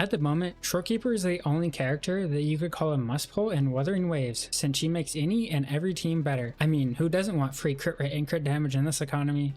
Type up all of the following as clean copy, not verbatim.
At the moment, Shorekeeper is the only character that you could call a must pull in Wuthering Waves, since she makes any and every team better. I mean, who doesn't want free crit rate and crit damage in this economy?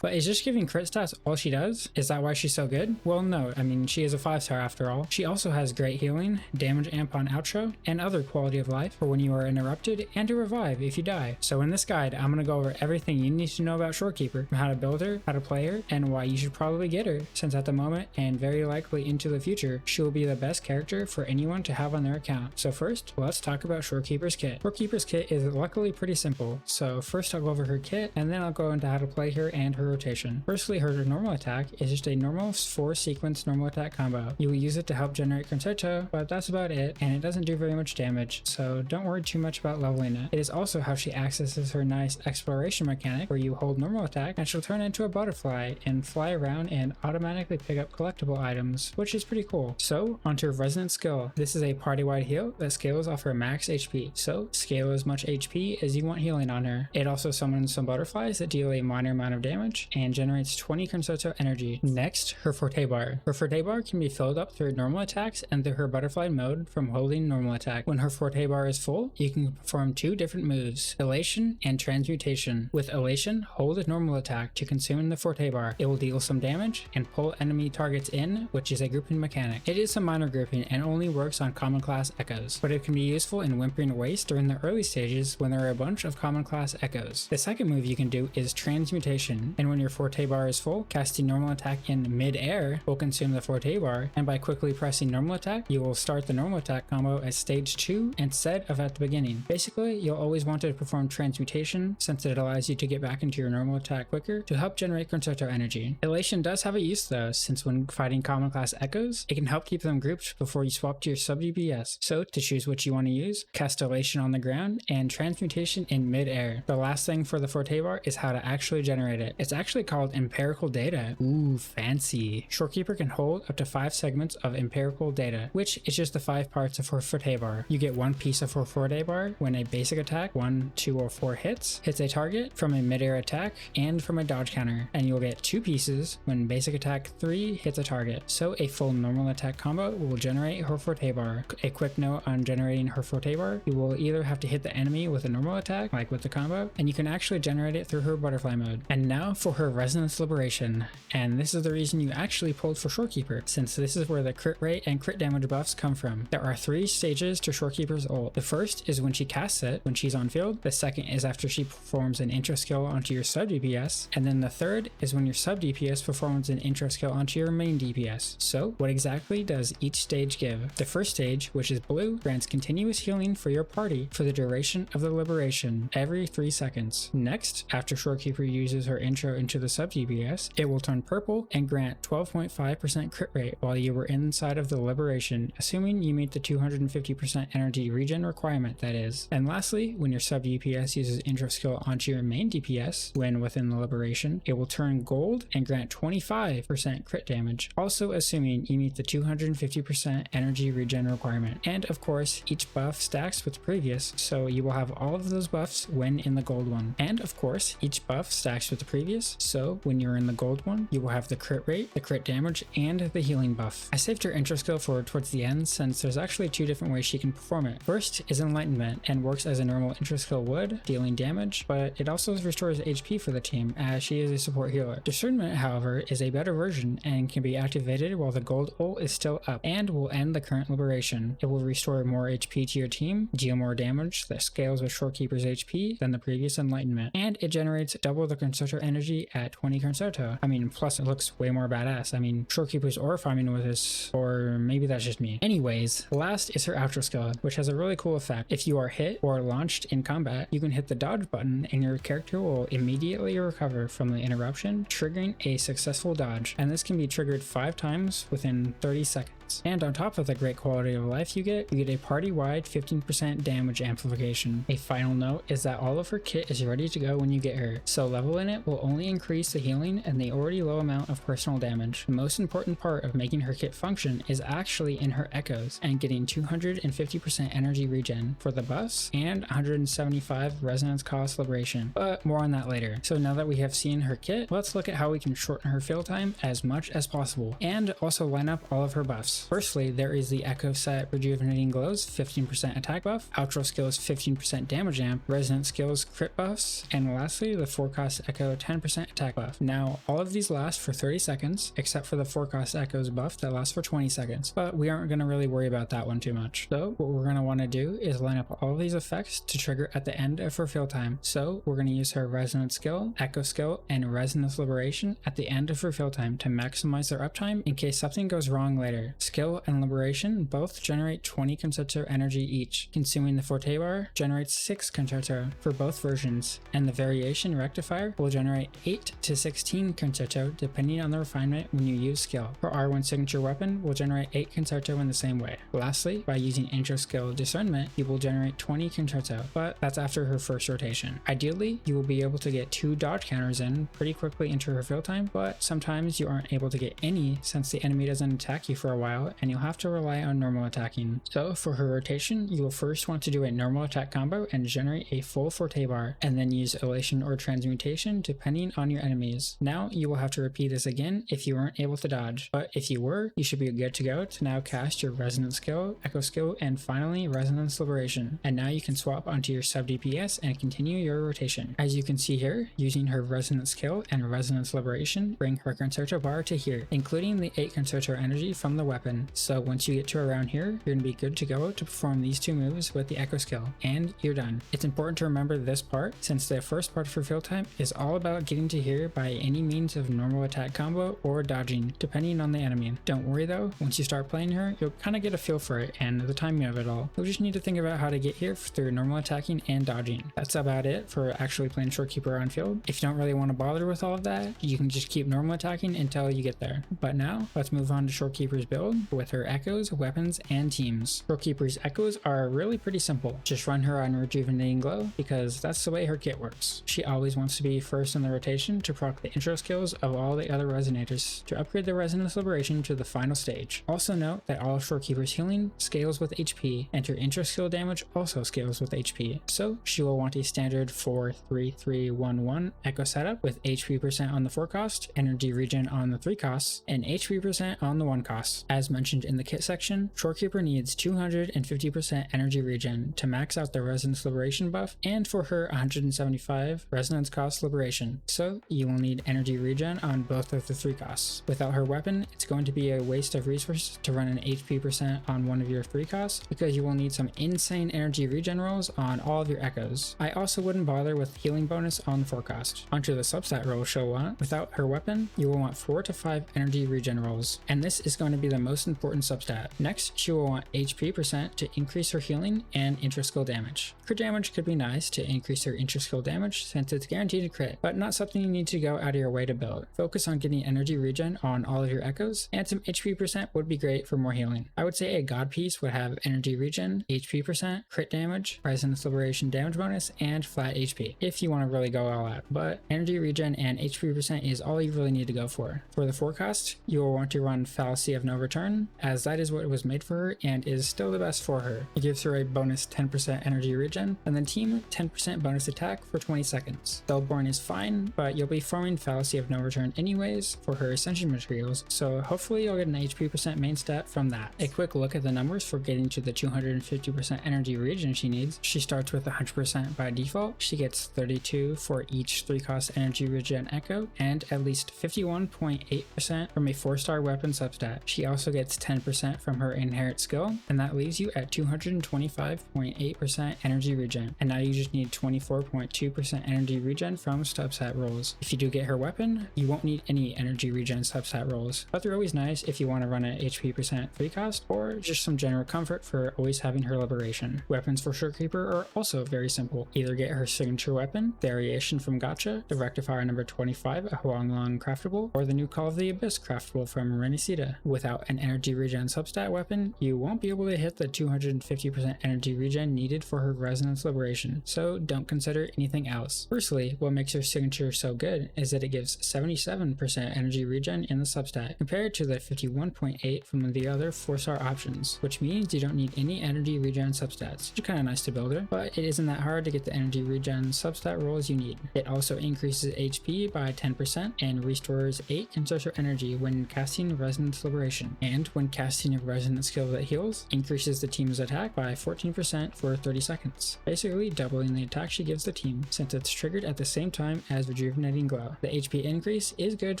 But is just giving crit stats all she does? Is that why she's so good? Well, no, I mean, she is a 5-star after all. She also has great healing, damage amp on outro, and other quality of life for when you are interrupted, and to revive if you die. So in this guide, I'm going to go over everything you need to know about Shorekeeper, from how to build her, how to play her, and why you should probably get her, since at the moment, and very likely into the future, she will be the best character for anyone to have on their account. So first, let's talk about Shorekeeper's kit. Shorekeeper's kit is luckily pretty simple, so first I'll go over her kit, and then I'll go into how to play her and her rotation. Firstly, her normal attack is just a normal 4-sequence normal attack combo. You will use it to help generate concerto, but that's about it, and it doesn't do very much damage, so don't worry too much about leveling it. It is also how she accesses her nice exploration mechanic, where you hold normal attack and she'll turn into a butterfly and fly around and automatically pick up collectible items, which is pretty cool. So, onto her resonant skill. This is a party-wide heal that scales off her max HP, so scale as much HP as you want healing on her. It also summons some butterflies that deal a minor amount of damage and generates 20 concerto energy. Next, her forte bar. Her forte bar can be filled up through normal attacks and through her butterfly mode from holding normal attack. When her forte bar is full, you can perform 2 different moves, elation and transmutation. With elation, hold a normal attack to consume the forte bar. It will deal some damage and pull enemy targets in, which is a grouping mechanic. It is some minor grouping and only works on common class echoes, but it can be useful in Whimpering Waste during the early stages when there are a bunch of common class echoes. The second move you can do is transmutation, and when your forte bar is full, casting normal attack in mid-air will consume the forte bar, and by quickly pressing normal attack, you will start the normal attack combo at stage 2 instead of at the beginning. Basically, you'll always want to perform transmutation since it allows you to get back into your normal attack quicker to help generate concerto energy. Elation does have a use though, since when fighting common class echoes, it can help keep them grouped before you swap to your sub DPS. So to choose which you want to use, cast elation on the ground and transmutation in mid-air. The last thing for the forte bar is how to actually generate it. It's actually called empirical data. Ooh, fancy. Shorekeeper can hold up to 5 segments of empirical data, which is just the 5 parts of her forte bar. You get 1 piece of her forte bar when a basic attack 1, 2, or 4 hits a target from a mid-air attack and from a dodge counter, and you'll get 2 pieces when basic attack 3 hits a target. So a full normal attack combo will generate her forte bar. A quick note on generating her forte bar, you will either have to hit the enemy with a normal attack, like with the combo, and you can actually generate it through her butterfly mode. And now for her resonance liberation, and this is the reason you actually pulled for Shorekeeper, since this is where the crit rate and crit damage buffs come from. There are 3 stages to Shorekeeper's ult. The first is when she casts it when she's on field, the second is after she performs an intro skill onto your sub DPS, and then the third is when your sub DPS performs an intro skill onto your main DPS. So what exactly does each stage give? The first stage, which is blue, grants continuous healing for your party for the duration of the liberation every 3 seconds. Next, after Shorekeeper uses her intro into the sub DPS, it will turn purple and grant 12.5% crit rate while you were inside of the liberation, assuming you meet the 250% energy regen requirement, that is. And lastly, when your sub DPS uses intro skill onto your main DPS when within the liberation, it will turn gold and grant 25% crit damage, also assuming you meet the 250% energy regen requirement. And of course, each buff stacks with the previous, so you will have all of those buffs when in the gold one. And of course, each buff stacks with the previous, so when you're in the gold one, you will have the crit rate, the crit damage, and the healing buff. I saved her intro skill for towards the end since there's actually 2 different ways she can perform it. First is Enlightenment, and works as a normal intro skill would, dealing damage, but it also restores HP for the team as she is a support healer. Discernment, however, is a better version and can be activated while the gold ult is still up, and will end the current liberation. It will restore more HP to your team, deal more damage that scales with Shorekeeper's HP than the previous Enlightenment, and it generates double the concerto energy at 20 concerto. I mean, plus it looks way more badass. I mean, Shorekeeper's aura farming with this, or maybe that's just me. Anyways, last is her outro skill, which has a really cool effect. If you are hit or launched in combat, you can hit the dodge button and your character will immediately recover from the interruption, triggering a successful dodge, and this can be triggered 5 times within 30 seconds. seconds. And on top of the great quality of life you get a party-wide 15% damage amplification. A final note is that all of her kit is ready to go when you get her, so leveling it will only increase the healing and the already low amount of personal damage. The most important part of making her kit function is actually in her echoes and getting 250% energy regen for the buffs and 175 resonance cost liberation, but more on that later. So now that we have seen her kit, let's look at how we can shorten her fill time as much as possible and also line up all of her buffs. Firstly, there is the Echo Set Rejuvenating Glows 15% attack buff, Outro Skills 15% damage amp, Resonant Skills crit buffs, and lastly the Forecast Echo 10% attack buff. Now all of these last for 30 seconds except for the Forecast Echoes buff that lasts for 20 seconds, but we aren't going to really worry about that one too much. So what we're going to want to do is line up all of these effects to trigger at the end of her fill time. So we're going to use her Resonant Skill, Echo Skill, and Resonance Liberation at the end of her fill time to maximize their uptime in case something goes wrong later. Skill and Liberation both generate 20 Concerto energy each. Consuming the Forte Bar generates 6 Concerto for both versions, and the Variation Rectifier will generate 8 to 16 Concerto depending on the refinement when you use skill. Her R1 Signature Weapon will generate 8 Concerto in the same way. Lastly, by using Intro Skill Discernment, you will generate 20 Concerto, but that's after her first rotation. Ideally, you will be able to get 2 dodge counters in pretty quickly into her fill time, but sometimes you aren't able to get any since the enemy doesn't attack you for a while and you'll have to rely on normal attacking. So for her rotation, you will first want to do a normal attack combo and generate a full Forte Bar, and then use Elation or Transmutation depending on your enemies. Now you will have to repeat this again if you weren't able to dodge, but if you were, you should be good to go to now cast your Resonant Skill, Echo Skill, and finally Resonance Liberation. And now you can swap onto your sub DPS and continue your rotation. As you can see here, using her Resonant Skill and Resonance Liberation bring her Concerto bar to here, including the 8 Concerto energy from the weapon. So once you get to around here, you're going to be good to go to perform these 2 moves with the Echo Skill, and you're done. It's important to remember this part since the first part of her fill time is all about getting to here by any means of normal attack combo or dodging, depending on the enemy. Don't worry though, once you start playing her, you'll kind of get a feel for it and the timing of it all. You'll just need to think about how to get here through normal attacking and dodging. That's about it for actually playing Shorekeeper on field. If you don't really want to bother with all of that, you can just keep normal attacking until you get there. But now, let's move on to Shorekeeper's build with her echoes, weapons, and teams. Shorekeeper's echoes are really pretty simple. Just run her on Rejuvenating Glow because that's the way her kit works. She always wants to be first in the rotation to proc the intro skills of all the other resonators to upgrade the Resonance Liberation to the final stage. Also note that all of Shorekeeper's healing scales with HP, and her intro skill damage also scales with HP. So she will want a standard 4-3-3-1-1 echo setup with HP percent on the 4 cost, energy regen on the 3 costs, and HP percent on the 1 cost. As mentioned in the kit section, Shorekeeper needs 250% energy regen to max out the Resonance Liberation buff and for her 175 resonance cost liberation. So you will need energy regen on both of the 3 costs. Without her weapon, it's going to be a waste of resources to run an HP percent on one of your 3 costs because you will need some insane energy regen rolls on all of your echoes. I also wouldn't bother with healing bonus on the 4 cost. Onto the substat rolls she'll want. Without her weapon, you will want 4 to 5 energy regen rolls, and this is going to be the most important substat. Next, she will want HP percent to increase her healing and intro skill damage. Crit damage could be nice to increase her intro skill damage since it's guaranteed to crit, but not something you need to go out of your way to build. Focus on getting energy regen on all of your echoes, and some HP percent would be great for more healing. I would say a god piece would have energy regen, HP percent, crit damage, Resonance Liberation damage bonus, and flat HP if you want to really go all out, but energy regen and HP percent is all you really need to go for. For the 4 cost, you will want to run Fallacy of No Return, as that is what was made for her and is still the best for her. It gives her a bonus 10% energy regen, and then team 10% bonus attack for 20 seconds. Spellborn is fine, but you'll be farming Fallacy of No Return anyways for her Ascension materials, so hopefully you'll get an HP percent main stat from that. A quick look at the numbers for getting to the 250% energy regen she needs. She starts with 100% by default. She gets 32 for each 3 cost energy regen echo, and at least 51.8% from a 4-star weapon substat. She also gets 10% from her inherent skill, and that leaves you at 225.8% energy regen. And now you just need 24.2% energy regen from substat rolls. If you do get her weapon, you won't need any energy regen substat rolls, but they're always nice if you want to run an HP percent 3 cost or just some general comfort for always having her liberation. Weapons for Shorekeeper are also very simple. Either get her signature weapon, Variation from Gotcha, the Rectifier number 25, a Huanglong craftable, or the new Call of the Abyss craftable from Renisita. Without an energy regen substat weapon, you won't be able to hit the 250% energy regen needed for her Resonance Liberation, so don't consider anything else. Firstly, what makes her signature so good is that it gives 77% energy regen in the substat, compared to the 51.8 from the other 4-star options, which means you don't need any energy regen substats, which is kind of nice to build her, but it isn't that hard to get the energy regen substat rolls you need. It also increases HP by 10% and restores 8 consortial energy when casting Resonance Liberation, and when casting a resonance skill that heals, increases the team's attack by 14% for 30 seconds, basically doubling the attack she gives the team since it's triggered at the same time as Rejuvenating Glow. The HP increase is good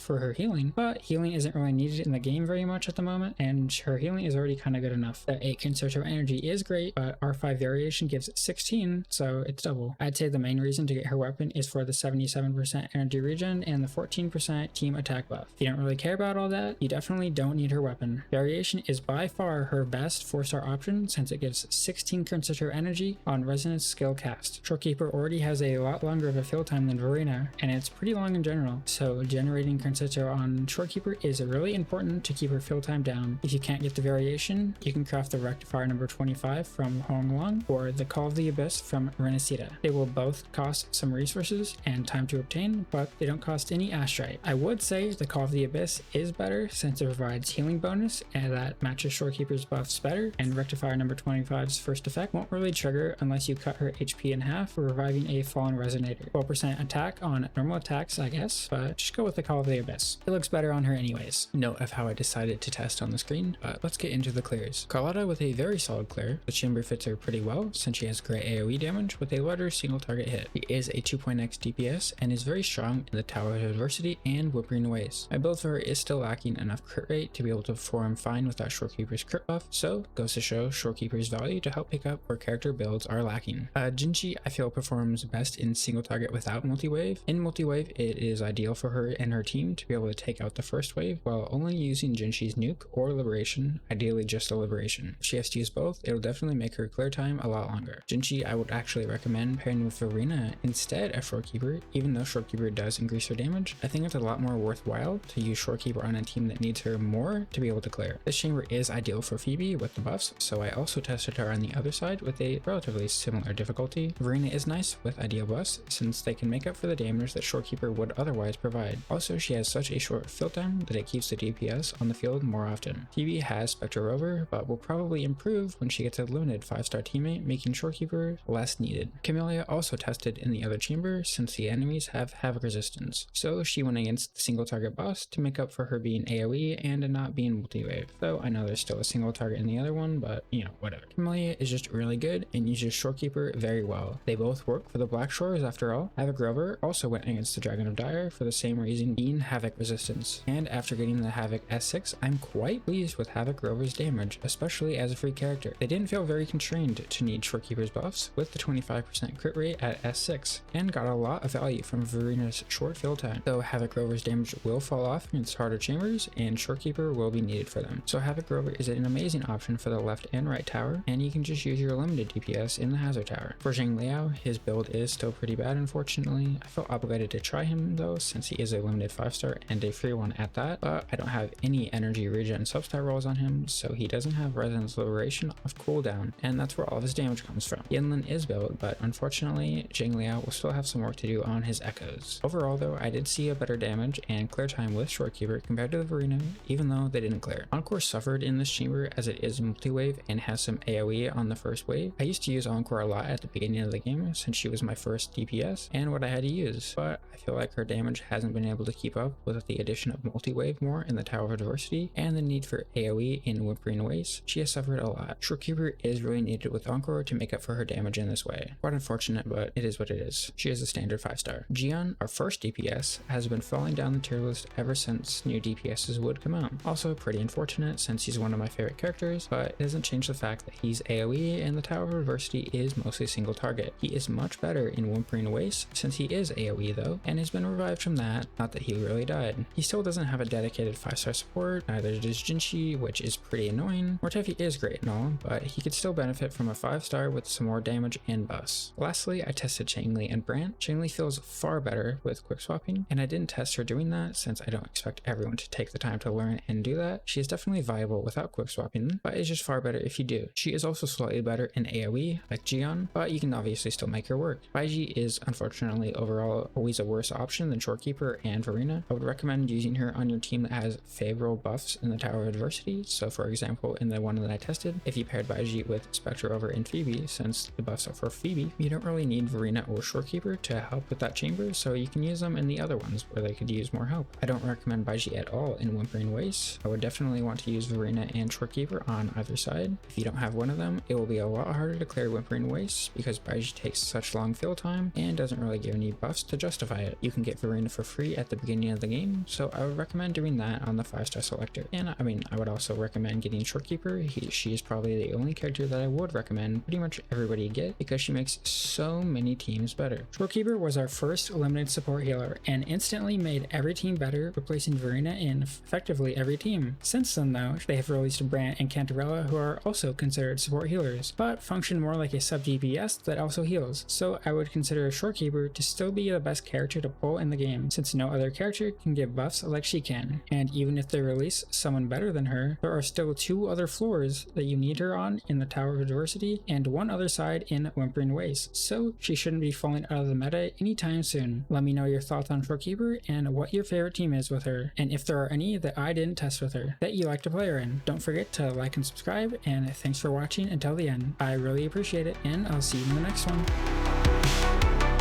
for her healing, but healing isn't really needed in the game very much at the moment, and her healing is already kind of good enough. The 8 consortial energy is great, but R5 variation gives 16, so it's double. I'd say the main reason to get her weapon is for the 77% energy regen and the 14% team attack buff. If you don't really care about all that, you definitely don't need her weapon. Variation is by far her best 4-star option since it gives 16 consortial energy on resonance skill cast. Shorekeeper already has a lot longer of a fill time than Verina, and it's pretty long in general, so generating consortial on Shorekeeper is really important to keep her fill time down. If you can't get the variation, you can craft the Rectifier number 25 from Honglong or the Call of the Abyss from Renacita. They will both cost some resources and time to obtain, but they don't cost any Astrite. I would say the Call of the Abyss is better since it provides healing bonus and that matches Shorekeeper's buffs better, and Rectifier number 25's first effect won't really trigger unless you cut her HP in half for reviving a fallen resonator. 12% attack on normal attacks, I guess, but just go with the Call of the Abyss. It looks better on her anyways. Note of how I decided to test on the screen, but let's get into the clears. Carlotta with a very solid clear. The chamber fits her pretty well since she has great AoE damage with a larger single target hit. She is a 2.x DPS and is very strong in the Tower of Adversity and Whippering Ways. My build for her is still lacking enough crit rate to be able to perform fine without Shorekeeper's crit buff, so goes to show Shorekeeper's value to help pick up where character builds are lacking. Jinchi I feel performs best in single target without multi-wave. In multi-wave it is ideal for her and her team to be able to take out the first wave while only using Jinshi's nuke or liberation, ideally just a liberation. If she has to use both, it'll definitely make her clear time a lot longer. Jinchi I would actually recommend pairing with Verina instead of Shorekeeper. Even though Shorekeeper does increase her damage, I think it's a lot more worthwhile to use Shorekeeper on a team that needs her more to be able to clear. This chamber is ideal for Phoebe with the buffs, so I also tested her on the other side with a relatively similar difficulty. Verina is nice with ideal buffs since they can make up for the damage that Shorekeeper would otherwise provide. Also, she has such a short fill time that it keeps the DPS on the field more often. Phoebe has Spectre Rover, but will probably improve when she gets a limited 5-star teammate, making Shorekeeper less needed. Camellia also tested in the other chamber since the enemies have Havoc resistance, so she went against the single target boss to make up for her being AoE and not being multi-wave. Though I know there's still a single target in the other one, but you know, whatever. Camellia is just really good and uses Shorekeeper very well. They both work for the Black Shores after all. Havoc Rover also went against the Dragon of Dire for the same reason, being Havoc resistance. And after getting the Havoc S6, I'm quite pleased with Havoc Rover's damage, especially as a free character. They didn't feel very constrained to need Shorekeeper's buffs with the 25% crit rate at S6, and got a lot of value from Verina's short fill time. Though Havoc Rover's damage will fall off against harder chambers, and Shorekeeper will be needed for them. So Havoc Rover is an amazing option for the left and right tower, and you can just use your limited DPS in the Hazard Tower. For Zhang Liao, his build is still pretty bad unfortunately. I felt obligated to try him though since he is a limited 5-star and a free one at that, but I don't have any energy regen substat rolls on him, so he doesn't have Resonance Liberation off cooldown, and that's where all of his damage comes from. Yanlin is built, but unfortunately Zhang Liao will still have some work to do on his echoes. Overall though, I did see a better damage and clear time with Shorekeeper compared to the Verina, even though they didn't clear. Encore suffered in this chamber as it is multi-wave and has some AoE on the first wave. I used to use Encore a lot at the beginning of the game since she was my first DPS and what I had to use, but I feel like her damage hasn't been able to keep up with the addition of multi-wave more in the Tower of Adversity and the need for AoE in Whippering Ways. She has suffered a lot. Shorekeeper is really needed with Encore to make up for her damage in this way. Quite unfortunate, but it is what it is. She is a standard 5-star. Jian, our first DPS, has been falling down the tier list ever since new DPSs would come out. Also pretty unfortunate since he's one of my favorite characters, but it doesn't change the fact that he's AoE and the Tower of Adversity is mostly single target. He is much better in Whimpering Waste since he is AoE though, and has been revived from that, not that he really died. He still doesn't have a dedicated 5-star support, neither does Jinshi, which is pretty annoying. Mortefi is great and all, but he could still benefit from a 5-star with some more damage and buffs. Lastly, I tested Changli and Brant. Changli feels far better with quick swapping, and I didn't test her doing that since I don't expect everyone to take the time to learn and do that, she is definitely viable without quick swapping, but is just far better if you do. She is also slightly better in AoE, like Gion, but you can obviously still make her work. Baizhi is unfortunately overall always a worse option than Shorekeeper and Verina. I would recommend using her on your team that has favorable buffs in the Tower of Adversity. So for example, in the one that I tested, if you paired Baizhi with Spectre over in Phoebe, since the buffs are for Phoebe, you don't really need Verina or Shorekeeper to help with that chamber, so you can use them in the other ones where they could use more help. I don't recommend Baizhi at all in Whimpering Waste. I would definitely want to use Verina and Shorekeeper on either side. If you don't have one of them, it will be a lot harder to clear Whimpering Waste because Baizhi takes such long fill time and doesn't really give any buffs to justify it. You can get Verina for free at the beginning of the game, so I would recommend doing that on the 5-star selector. And I mean, I would also recommend getting Shorekeeper. She is probably the only character that I would recommend pretty much everybody get because she makes so many teams better. Shorekeeper was our first limited support healer and instantly made every team better, replacing Verina in effectively every team. Since then though, they have released Brant and Cantarella, who are also considered support healers, but function more like a sub DPS that also heals. So I would consider Shorekeeper to still be the best character to pull in the game, since no other character can give buffs like she can. And even if they release someone better than her, there are still 2 other floors that you need her on in the Tower of Adversity and 1 other side in Whimpering Waste, so she shouldn't be falling out of the meta anytime soon. Let me know your thoughts on Shorekeeper and what your favorite team is with her, and if there are any that I didn't test with her that you like to play her in. Don't forget to like and subscribe, and thanks for watching until the end. I really appreciate it, and I'll see you in the next one.